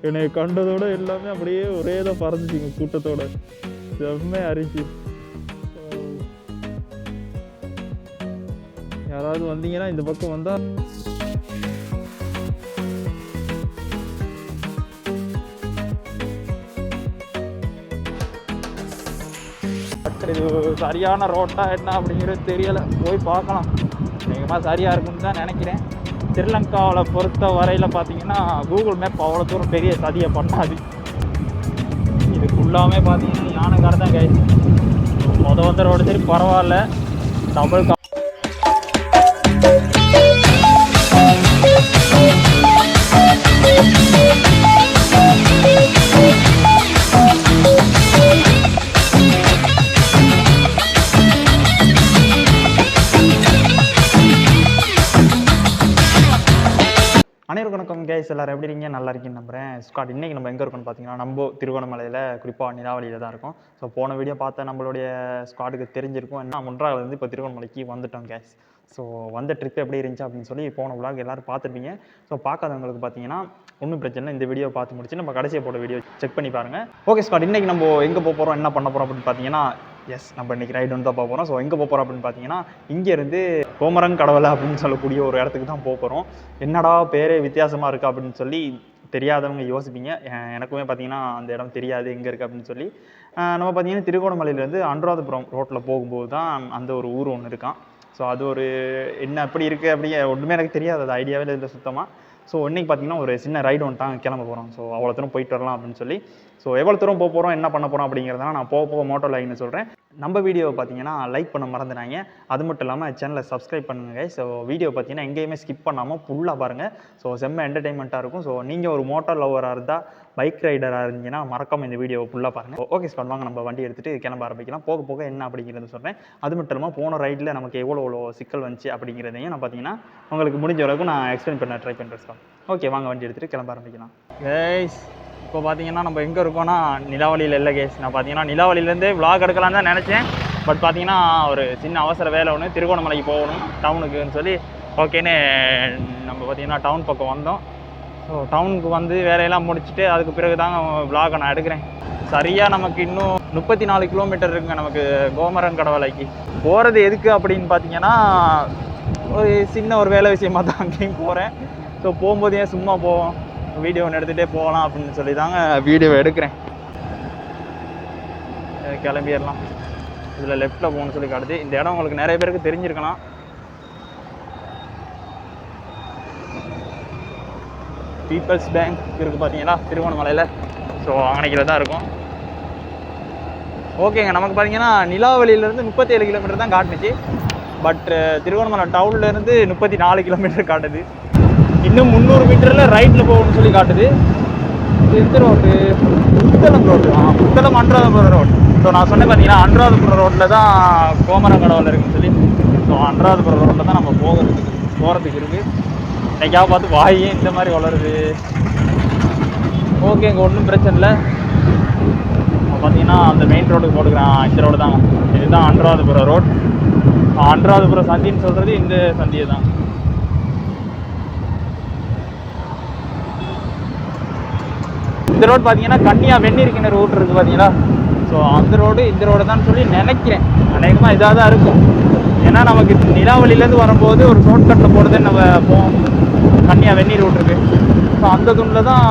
என்னை கண்டதோட எல்லாமே அப்படியே ஒரே தான் பறந்துச்சிங்க கூட்டத்தோட. செம்மையாக அரிச்சு. யாராவது வந்தீங்கன்னா இந்த பக்கம் வந்தால் இது சரியான ரோட்டா என்ன அப்படிங்கிறது தெரியலை. போய் பார்க்கலாம். வேகமாக சரியாக இருக்குன்னு தான் நினைக்கிறேன். ஸ்ரீலங்காவில் பொறுத்த வரையில் பார்த்தீங்கன்னா கூகுள் மேப் அவ்வளோ தூரம் பெரிய சதியை பண்ணாது. இது ஃபுல்லாமே பார்த்தீங்கன்னா யானைக்கார தான் கைது. வந்த ரோடு சரி பரவாயில்ல. டபுள் வணக்கம் கைஸ், எல்லாரும் எப்படி இருக்கீங்க? நல்லா இருக்கீங்க நம்புறேன். ஸ்காட் இன்றைக்கி நம்ம எங்கே இருக்கோம்னு பார்த்தீங்கன்னா நம்ம திருவண்ணாமலையில் குறிப்பாக நிலாவளியில் தான் இருக்கும். ஸோ போன வீடியோ பார்த்த நம்மளுடைய ஸ்காட்டுக்கு தெரிஞ்சிருக்கும். என்ன முன்றாவிலேருந்து இப்போ திருவண்ணாமலைக்கு வந்துட்டோம் கைஸ். ஸோ வந்த ட்ரிப் எப்படி இருந்துச்சு அப்படின்னு சொல்லி போன விளாக் எல்லோரும் பார்த்துருப்பீங்க. ஸோ பார்க்காதவங்களுக்கு பார்த்தீங்கன்னா ஒன்றும் பிரச்சனை இல்லை. இந்த வீடியோ பார்த்து முடிச்சு நம்ம கடைசியாக போட வீடியோ செக் பண்ணி பாருங்கள். ஓகே ஸ்காட், இன்றைக்கி நம்ம எங்கே போக போகிறோம், என்ன பண்ண போகிறோம் அப்படின்னு பார்த்தீங்கன்னா நம்ம இன்றைக்கி ரைடு வந்து தான் போக போகிறோம். ஸோ எங்கே போக போகிறோம் அப்படின்னு பார்த்தீங்கன்னா இங்கேருந்து கோமரங்கடவலை அப்படின்னு சொல்லக்கூடிய ஒரு இடத்துக்கு தான் போக போகிறோம். என்னடா பேரே வித்தியாசமாக இருக்குது அப்படின்னு சொல்லி தெரியாதவங்க யோசிப்பீங்க. எனக்குமே பார்த்தீங்கன்னா அந்த இடம் தெரியாது எங்கே இருக்குது அப்படின்னு சொல்லி. நம்ம பார்த்தீங்கன்னா திருகோணமலையிலேருந்து அனுராதபுரம் ரோட்டில் போகும்போது தான் அந்த ஒரு ஊர் ஒன்று இருக்கான். ஸோ அது ஒரு என்ன எப்படி இருக்குது அப்படி ஒன்றுமே எனக்கு தெரியாது, அது ஐடியாவே இல்லை சுத்தமாக. ஸோ இன்றைக்கி பார்த்தீங்கன்னா ஒரு சின்ன ரைடு ஒன்று தான் கிளம்ப போகிறோம். ஸோ அவ்வளோ தூரம் போயிட்டு வரலாம் அப்படின்னு சொல்லி. ஸோ எவ்வளோ தூரம் போக போகிறோம், என்ன பண்ண போகிறோம் அப்படிங்கிறதுனா நான் போக மோட்டோ லைன்னு சொல்கிறேன். நம்ம வீடியோவை பார்த்தீங்கன்னா லைக் பண்ண மறந்துடாங்க. அது மட்டும் இல்லாமல் சேனலை சப்ஸ்கிரைப் பண்ணுங்க. ஸோ வீடியோ பார்த்தீங்கன்னா எங்கேயுமே ஸ்கிப் பண்ணாமல் ஃபுல்லாக பாருங்கள். ஸோ செம்ம என்டர்டைன்மெண்ட்டாக இருக்கும். ஸோ நீங்கள் ஒரு மோட்டோ லவராக இருந்தால், பைக் ரைடராக இருந்தீங்கன்னா மறக்காமல் இந்த வீடியோவை ஃபுல்லாக பாருங்கள். ஓகே ஸ்காட், வாங்க நம்ம வண்டி எடுத்துகிட்டு கிளம்ப ஆரம்பிக்கலாம். போக என்ன அப்படிங்கிறது சொல்கிறேன். அது மட்டும் இல்லாமல் போன ரைடில் நமக்கு எவ்வளோ சிக்கல் வந்துச்சு அப்படிங்கிறதையும் நான் பார்த்தீங்கன்னா உங்களுக்கு முடிஞ்ச அளவுக்கு நான் எக்ஸ்பிளைன் பண்ண ட்ரை பண்ணுறேன் ஸ்காட். ஓகே வாங்க வண்டி எடுத்துகிட்டு கிளம்ப ஆரம்பிக்கலாம். கைஸ் இப்போ பார்த்தீங்கன்னா நம்ம எங்கே இருக்கோன்னா நிலாவளியில் இல்லை கைஸ். நான் பார்த்தீங்கன்னா நிலாவளியிலேருந்தே விளாக் எடுக்கலான்னு தான் நினச்சேன். பட் பார்த்தீங்கன்னா ஒரு சின்ன அவசர வேலை ஒன்று, திருகோணமலைக்கு போகணும் டவுனுக்குன்னு சொல்லி ஓகேன்னு நம்ம பார்த்தீங்கன்னா டவுன் பக்கம் வந்தோம். ஸோ டவுனுக்கு வந்து வேலையெல்லாம் முடிச்சுட்டு அதுக்கு பிறகு தாங்க விளாகை நான் எடுக்கிறேன். சரியாக நமக்கு இன்னும் 34 கிலோமீட்டர் இருக்குங்க நமக்கு கோமரங்கடவலைக்கு போகிறது. எதுக்கு அப்படின்னு பார்த்தீங்கன்னா ஒரு சின்ன ஒரு வேலை விஷயமாக தான் அங்கேயும் போகிறேன். ஸோ போகும்போது ஏன் சும்மா போவோம், வீடியோ ஒன்று எடுத்துகிட்டே போகலாம் அப்படின்னு சொல்லி தாங்க வீடியோ எடுக்கிறேன். கிளம்பிடலாம். இதில் லெஃப்ட்டில் போகணும்னு சொல்லி காட்டுது. இந்த இடம் உங்களுக்கு நிறைய பேருக்கு தெரிஞ்சிருக்கலாம். பீப்பிள்ஸ் பேங்க் இருக்குது பார்த்தீங்களா திருவண்ணாமலையில். ஸோ அங்கனைக்கில் தான் இருக்கும். ஓகேங்க, நமக்கு பார்த்தீங்கன்னா நிலாவளியிலேருந்து 37 கிலோமீட்டர் தான் காட்டுச்சு. பட் திருவண்ணாமலை டவுன்லேருந்து 34 கிலோமீட்டர் காட்டுது. இன்னும் 300 மீட்டரில் ரைட்டில் போகணும்னு சொல்லி காட்டுது. எந்த road? Puttalam road. Puttalam Anuradhapura road. So நான் சொன்னேன் பார்த்தீங்கன்னா அனுராதபுரம் ரோட்டில் தான் கோமரங்கடவலை இருக்குன்னு சொல்லி. ஸோ அனுராதபுரம் ரோட்டில் தான் நம்ம போகிறதுக்கு இருக்குது. இன்னைக்காக பார்த்து வாயே இந்த மாதிரி வளருது. ஓகே, இங்கே ஒன்றும் பிரச்சனை இல்லை. பார்த்தீங்கன்னா அந்த மெயின் ரோடுக்கு போட்டுக்கிறேன். இந்த ரோடு தாங்க, இதுதான் அனுராதபுரம் ரோட். அனுராதபுரம் சந்தின்னு சொல்கிறது இந்த சந்தியை தான். இந்த ரோடு பார்த்தீங்கன்னா கன்னியா வெந்நீர் கிணறு ரூட் இருக்குது பார்த்தீங்களா. ஸோ அந்த ரோடு இந்த ரோடு தான் சொல்லி நினைக்கிறேன். அநேகமாக இதாக தான் இருக்கும். ஏன்னா நமக்கு நிலாவளியிலேருந்து வரும்போது ஒரு ஷார்ட்கட்டில் போடுறதுன்னு நம்ம போவோம். கன்னியா வெந்நீர் ரூட் இருக்குது. ஸோ அந்த துணில் தான்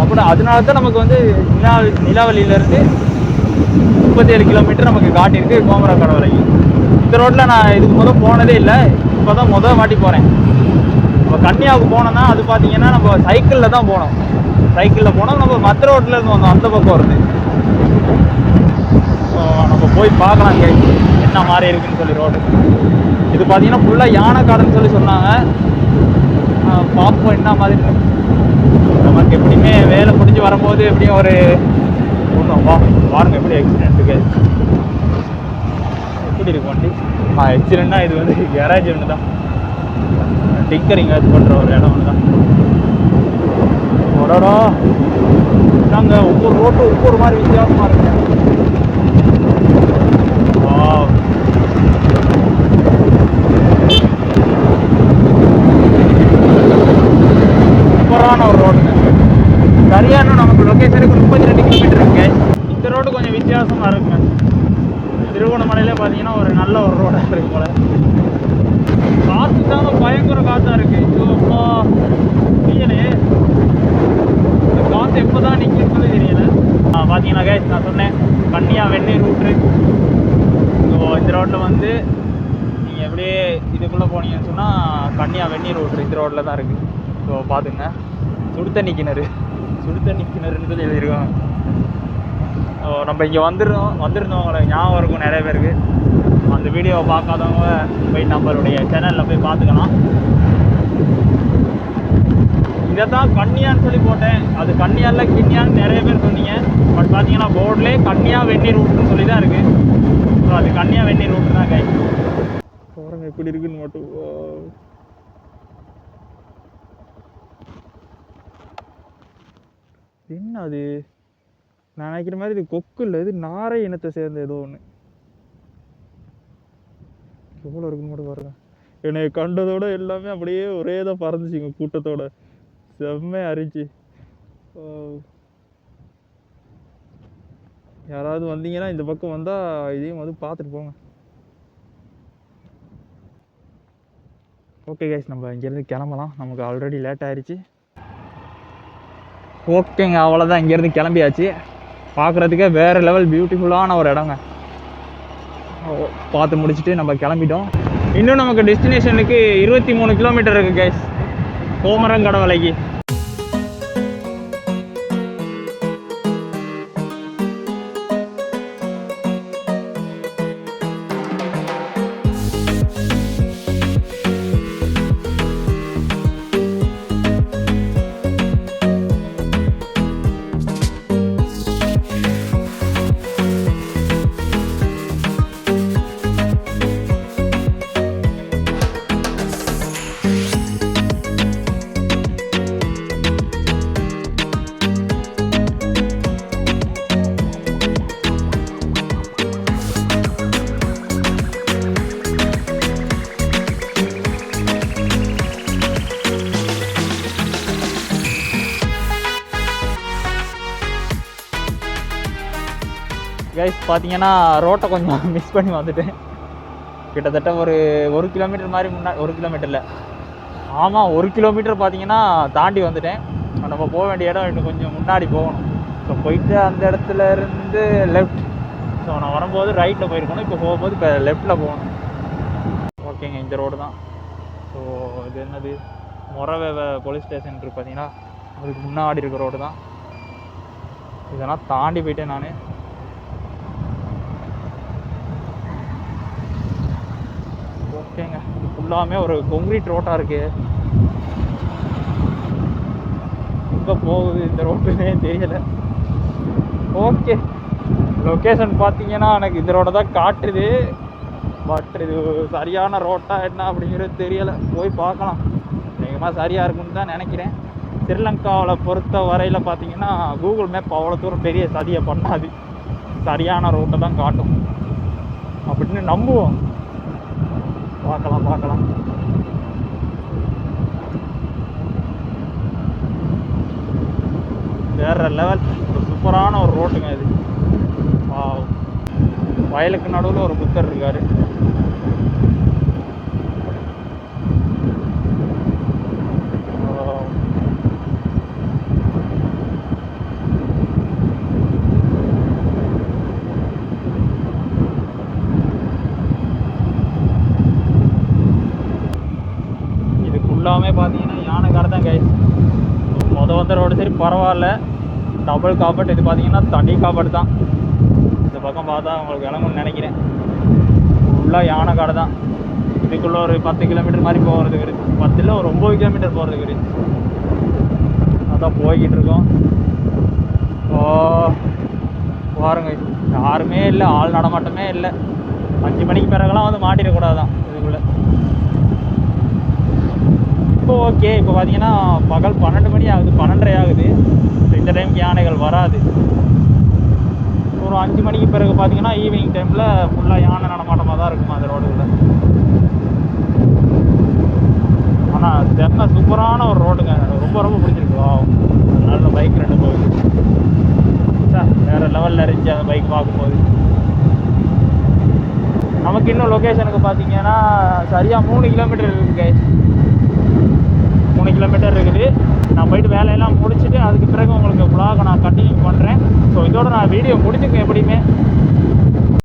அப்படி அதனால தான் நமக்கு வந்து நிலாவளியிலேருந்து 37 கிலோமீட்டர் நமக்கு காட்டியிருக்கு கோமரங்கடவலைக்கு. இந்த ரோட்டில் நான் இதுக்கு முதல் போனதே இல்லை. இப்போ தான் வாட்டி போகிறேன். இப்போ கன்னியாவுக்கு போனோம்னா அது பார்த்தீங்கன்னா நம்ம சைக்கிளில் தான் போனோம். சைக்கிளில் போனோம். நம்ம மற்ற ரோட்டில் இருந்து வந்தோம், அந்த பக்கம் வருது. ஸோ நம்ம போய் பார்க்கலாம் இங்கே என்ன மாதிரி இருக்குன்னு சொல்லி ரோடு. இது பார்த்தீங்கன்னா ஃபுல்லாக யானைக்காடுன்னு சொல்லி சொன்னாங்க. பார்ப்போம் என்ன மாதிரி. நமக்கு எப்படியுமே வேலை முடிஞ்சு வரும்போது எப்படியும் ஒரு பாருங்க எப்படி ஆக்சிடென்ட்டுக்கு எப்படி இருக்கு வண்டி. ஆக்சிடென்ட்னா இது வந்து கேரேஜ் ஒன்று தான், டிங்கரிங் பண்ணுற ஒரு இடம் ஒன்று தான். உடனோ நாங்கள் ஒவ்வொரு ரோட்டும் ஒவ்வொரு மாதிரி வித்தியாசமாக இருக்குங்க. சூப்பரான ஒரு ரோடுங்க. லொக்கேஷனுக்கு 32 கிலோமீட்டர் இருக்கு. இந்த ரோடு கொஞ்சம் வித்தியாசமாக இருக்குங்க. திருகோணமலையிலே பார்த்தீங்கன்னா ஒரு நல்ல ஒரு ரோடாக இருக்கு போல. காற்று தாங்க பயங்கர காற்றா இருக்கு. இப்போ தெரியலையே இந்த காற்று எப்போ தான் நிற்கிறது தெரியல. பார்த்தீங்கன்னா கைஸ் நான் சொன்னேன் கன்னியா வெந்நீர் ரூட்ரு. ஸோ இந்த ரோட்டில் வந்து நீங்கள் எப்படியே இதுக்குள்ளே போனீங்கன்னு சொன்னால் கன்னியா வெந்நீர் ரூட்ரு இந்த ரோட்டில் தான் இருக்குது. ஸோ பார்த்துங்க சுடு தண்ணி கிணறுன்னு சொல்லி எழுதியிருக்காங்க. ஸோ நம்ம இங்கே வந்திருந்தவங்களை ஞாபகம் இருக்கும் நிறைய பேருக்கு. அந்த வீடியோவை பார்க்காதவங்க போய் நம்மளுடைய சேனலில் போய் பார்த்துக்கலாம். இதை தான் கன்னியான்னு சொல்லி போட்டேன். அது கன்னியாவில் கிண்ணியான்னு நிறைய பேர் சொன்னீங்க. பட் பார்த்தீங்கன்னா போர்ட்லேயே கன்னியா வெந்நீர் ரூட்னு சொல்லி தான் இருக்குது. ஸோ அது கன்னியா வெந்நீர் ரூட்டு தான் கை. பாருங்க எப்படி இருக்குன்னு மட்டும். என்ன அது நான் நினைக்கிற மாதிரி இது கொக்கு இல்லை, இது நாரை இனத்தை சேர்ந்த ஏதோ ஒன்று. எவ்வளோ இருக்குன்னு மட்டும் பாருங்க. என்னை கண்டதோட எல்லாமே அப்படியே ஒரே தான் பறந்துச்சுங்க கூட்டத்தோட. செம்மையா அரிச்சு. யாராவது வந்தீங்கன்னா இந்த பக்கம் வந்தால் இதையும் வந்து பார்த்துட்டு போங்க. ஓகே கைஸ் நம்ம இங்கேருந்து கிளம்பலாம். நமக்கு ஆல்ரெடி லேட் ஆயிடுச்சு. ஓகேங்க அவ்வளோதான், இங்கேருந்து கிளம்பியாச்சு. பார்க்குறதுக்கே வேறு லெவல் பியூட்டிஃபுல்லான ஒரு இடங்க. பார்த்து முடிச்சுட்டு நம்ம கிளம்பிட்டோம். இன்னும் நமக்கு டெஸ்டினேஷனுக்கு 23 கிலோமீட்டர் இருக்குது கைஸ், கோமரங்கடவலைக்கு. கைஸ் பார்த்தீங்கன்னா ரோட்டை கொஞ்சம் மிஸ் பண்ணி வந்துட்டேன். கிட்டத்தட்ட ஒரு கிலோமீட்டர் மாதிரி முன்னாடி, 1 கிலோமீட்டர் இல்லை, ஆமாம் 1 கிலோமீட்டர் பார்த்தீங்கன்னா தாண்டி வந்துட்டேன். நம்ம போக வேண்டிய இடம் இன்னும் கொஞ்சம் முன்னாடி போகணும். ஸோ போயிட்டு அந்த இடத்துல இருந்து லெஃப்ட். ஸோ நான் வரும்போது ரைட்டில் போயிருக்கணும், இப்போ போகும்போது இப்போ லெஃப்டில் போகணும். ஓகேங்க இந்த ரோடு தான். ஸோ இது என்னது மொரவேவ போலீஸ் ஸ்டேஷன் இருக்குது பார்த்தீங்கன்னா, அதுக்கு முன்னாடி இருக்க ரோடு தான். இதெல்லாம் தாண்டி போயிட்டேன் நான். ஓகேங்க ஃபுல்லாமே ஒரு கொங்கிரீட் ரோட்டாக இருக்குது. எங்கே போகுது இந்த ரோட்டுன்னே தெரியலை. ஓகே லொக்கேஷன் பார்த்தீங்கன்னா எனக்கு இந்த ரோட்டை தான் காட்டுது. பட் இது சரியான ரோட்டாக என்ன அப்படிங்கிறது தெரியலை, போய் பார்க்கலாம். வேகமாக சரியாக இருக்குன்னு தான் நினைக்கிறேன். ஸ்ரீலங்காவில் பொறுத்த வரையில் பார்த்தீங்கன்னா கூகுள் மேப் அவ்வளோ தூரம் பெரிய சதியை பண்ணாது, சரியான ரோட்டை தான் காட்டும் அப்படின்னு நம்புவோம். பார்க்கலாம். வேற லெவல், ஒரு சூப்பரான ஒரு ரோட்டுங்க இது. வயலுக்கு நடுவில் ஒரு புத்தர் இருக்காரு. எல்லாமே பார்த்தீங்கன்னா யானை கடை தான் கைஸ். வந்த ரோடு சரி பரவாயில்ல, டபுள் காப்பட். இது பார்த்தீங்கன்னா தனி காப்பட் தான். இந்த பக்கம் பார்த்தா உங்களுக்கு விளங்கும்னு நினைக்கிறேன். ஃபுல்லாக யானை கடை தான். இதுக்குள்ளே ஒரு 10 கிலோமீட்டர் மாதிரி போகிறதுக்கு இருக்குது. 10 இல்லை ஒரு 9 கிலோமீட்டர் போகிறதுக்கு இருக்குது. அதான் போய்கிட்டு இருக்கோம். பாருங்க யாருமே இல்லை, ஆள் நடமாட்டமே இல்லை. 5 மணிக்கு பிறகுலாம் வந்து மாட்டிடக்கூடாதான் இதுக்குள்ளே. இப்போ ஓகே, இப்போ பார்த்தீங்கன்னா பகல் 12 மணி ஆகுது, 12:30 ஆகுது. இந்த டைமுக்கு யானைகள் வராது. ஒரு 5 மணிக்கு பிறகு பார்த்தீங்கன்னா ஈவினிங் டைமில் ஃபுல்லாக யானை நடமாட்டமாக தான் இருக்கும் அந்த ரோடுக்குள்ள. ஆனால் செம்ம சூப்பரான ஒரு ரோடுங்க, ரொம்ப பிடிச்சிருக்கு. நல்ல பைக் ரெண்டு போகுது. இருந்துச்சு அந்த பைக் பார்க்கும்போது. நமக்கு இன்னும் லொக்கேஷனுக்கு பார்த்தீங்கன்னா சரியாக 3 கிலோமீட்டர் இருக்குது கைஸ். 3 கிலோமீட்டர் இருக்குது. நான் போயிட்டு வேலையெல்லாம் முடிச்சுட்டு அதுக்கு பிறகு உங்களுக்கு vlog நான் கண்டினியூ பண்ணுறேன். ஸோ இதோட நான் வீடியோ முடிச்சுக்கேன் எப்படியுமே.